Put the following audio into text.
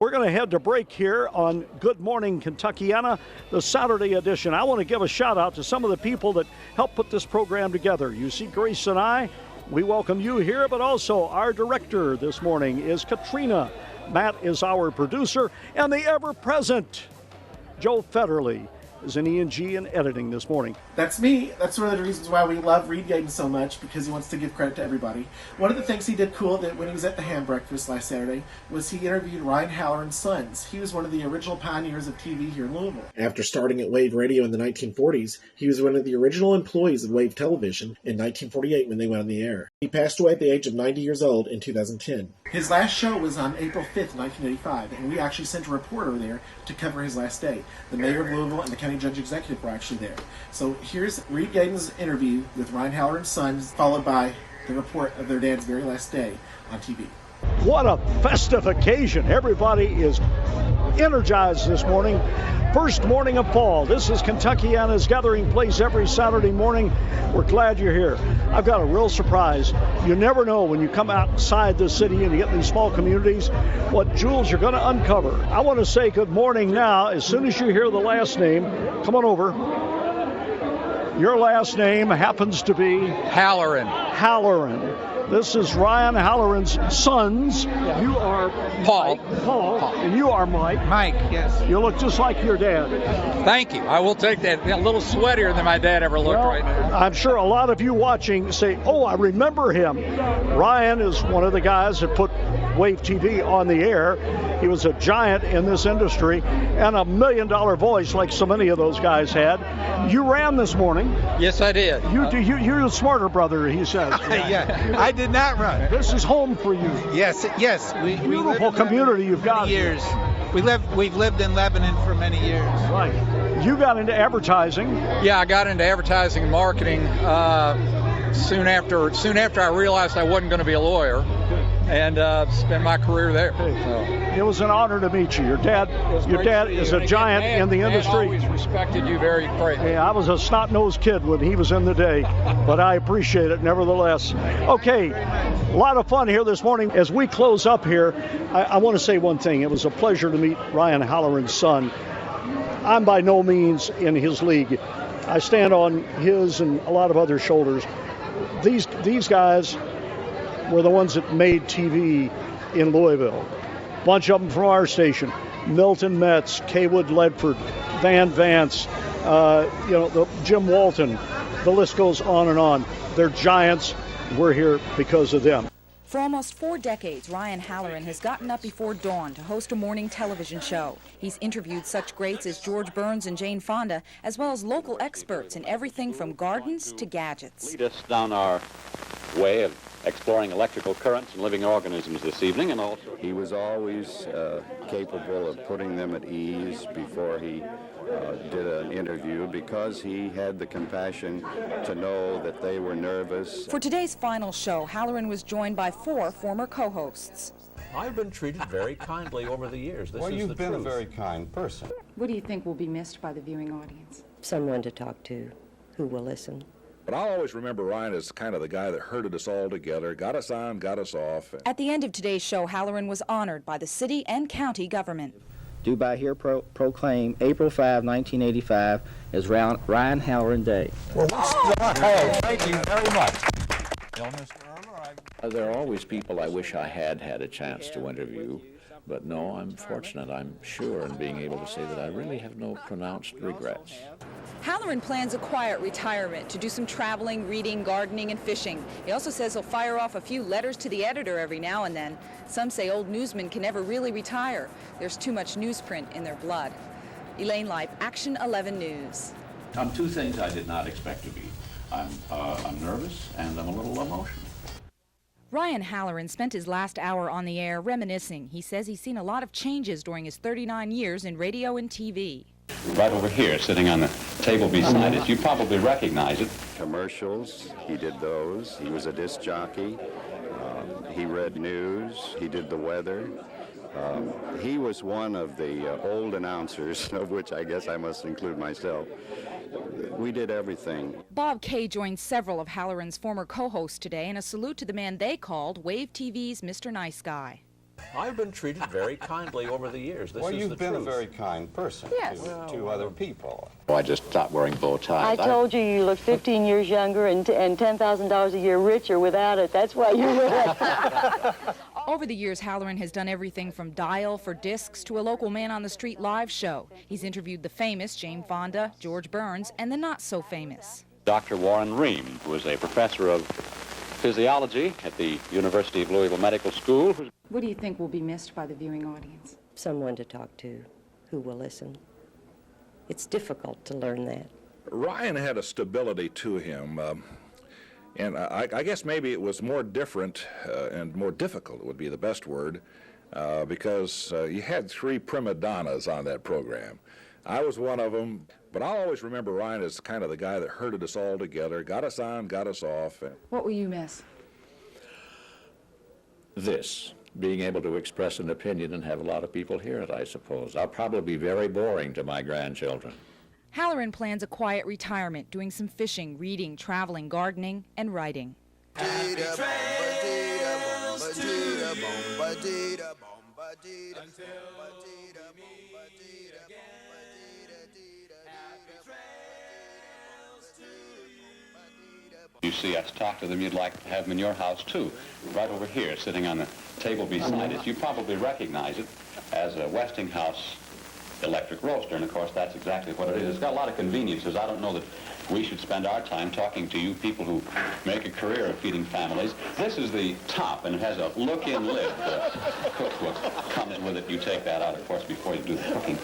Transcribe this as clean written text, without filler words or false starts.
We're going to head to break here on Good Morning Kentuckiana, the Saturday edition. I want to give a shout out to some of the people that helped put this program together. You see Grace and I, we welcome you here, but also our director this morning is Katrina. Matt is our producer, and the ever-present Joe Federle is in E&G and editing this morning. That's me. That's one of the reasons why we love Reed Yadon so much, because he wants to give credit to everybody. One of the things he did cool that when he was at the ham breakfast last Saturday was he interviewed Ryan Halloran's sons. He was one of the original pioneers of TV here in Louisville. After starting at Wave Radio in the 1940s, he was one of the original employees of Wave Television in 1948 when they went on the air. He passed away at the age of 90 years old in 2010. His last show was on April 5th, 1985, and we actually sent a reporter there to cover his last day. The mayor of Louisville and the county judge executive were actually there. So here's Reed Yadon's interview with Ryan Halloran's sons, followed by the report of their dad's very last day on TV. What a festive occasion. Everybody is energized this morning. First morning of fall. This is Kentuckiana's gathering place every Saturday morning. We're glad you're here. I've got a real surprise. You never know when you come outside the city and you get in these small communities what jewels you're going to uncover. I want to say good morning now. As soon as you hear the last name, come on over. Your last name happens to be? Halloran. Halloran. This is Ryan Halloran's sons. Yeah. You are Paul. Mike. Paul. And you are Mike. Mike, yes. You look just like your dad. Thank you. I will take that. A little sweatier than my dad ever looked right now. I'm sure a lot of you watching say, oh, I remember him. Ryan is one of the guys that put Wave TV on the air. He was a giant in this industry and a $1 million voice like so many of those guys had. You ran this morning. Yes, I did. You're the smarter brother, he says. Yeah, I did not run. This is home for you. Yes. Beautiful community you've got. Years. We've lived in Lebanon for many years. Right. You got into advertising. Yeah, I got into advertising and marketing soon after I realized I wasn't going to be a lawyer, and spent my career there. So. It was an honor to meet you. Your dad is a giant in the industry. I always respected you very greatly. Yeah, I was a snot-nosed kid when he was in the day, but I appreciate it nevertheless. Okay, a lot of fun here this morning. As we close up here, I want to say one thing. It was a pleasure to meet Ryan Halloran's son. I'm by no means in his league. I stand on his and a lot of other shoulders. These guys were the ones that made TV in Louisville. Bunch of them from our station. Milton Metz, Kaywood Ledford, Van Vance, Jim Walton. The list goes on and on. They're giants. We're here because of them. For almost 4 decades, Ryan Halloran has gotten up before dawn to host a morning television show. He's interviewed such greats as George Burns and Jane Fonda, as well as local experts in everything from gardens to gadgets. Lead us down our way of exploring electrical currents and living organisms this evening, and also he was always capable of putting them at ease before he did an interview, because he had the compassion to know that they were nervous. For today's final show, Halloran was joined by 4 former co-hosts. I've been treated very kindly over the years. Well, you've been a very kind person. What do you think will be missed by the viewing audience? Someone to talk to who will listen. But I'll always remember Ryan as kind of the guy that herded us all together, got us on, got us off. At the end of today's show, Halloran was honored by the city and county government. Do by here proclaim April 5, 1985 as Ryan Halloran Day. Well, thank you very much. There are always people I wish I had a chance to interview, but no, I'm fortunate, I'm sure, in being able to say that I really have no pronounced regrets. Halloran plans a quiet retirement to do some traveling, reading, gardening, and fishing. He also says he'll fire off a few letters to the editor every now and then. Some say old newsmen can never really retire. There's too much newsprint in their blood. Elaine Lipe, Action 11 News. I'm 2 things I did not expect to be. I'm nervous and I'm a little emotional. Ryan Halloran spent his last hour on the air reminiscing. He says he's seen a lot of changes during his 39 years in radio and TV. Right over here, sitting on the table beside us, you probably recognize it. Commercials, he did those. He was a disc jockey. He read news. He did the weather. He was one of the old announcers, of which I guess I must include myself. We did everything. Bob Kay joined several of Halloran's former co-hosts today in a salute to the man they called Wave TV's Mr. Nice Guy. I've been treated very kindly over the years. This well, is you've the been truth. a very kind person to other people. Oh, I just stopped wearing bow ties. I told you you look 15 years younger and $10,000 a year richer without it. That's why you wear it. Over the years, Halloran has done everything from dial for discs to a local man-on-the-street live show. He's interviewed the famous Jane Fonda, George Burns, and the not-so-famous Dr. Warren Ream, who is a professor of physiology at the University of Louisville Medical School. What do you think will be missed by the viewing audience? Someone to talk to who will listen. It's difficult to learn that. Ryan had a stability to him, and I guess maybe it was more different and more difficult would be the best word, because you had three prima donnas on that program. I was one of them, but I'll always remember Ryan as kind of the guy that herded us all together, got us on, got us off. What will you miss? This, being able to express an opinion and have a lot of people hear it, I suppose. I'll probably be very boring to my grandchildren. Halloran plans a quiet retirement, doing some fishing, reading, traveling, gardening, and writing. You see us talk to them, you'd like to have them in your house too. Right over here, sitting on the table beside us. You probably recognize it as a Westinghouse electric roaster, and of course that's exactly what it is. It's got a lot of conveniences. I don't know that we should spend our time talking to you people who make a career of feeding families. This is the top, and it has a look-in lid. The cookbook comes with it. You take that out, of course, before you do the cooking.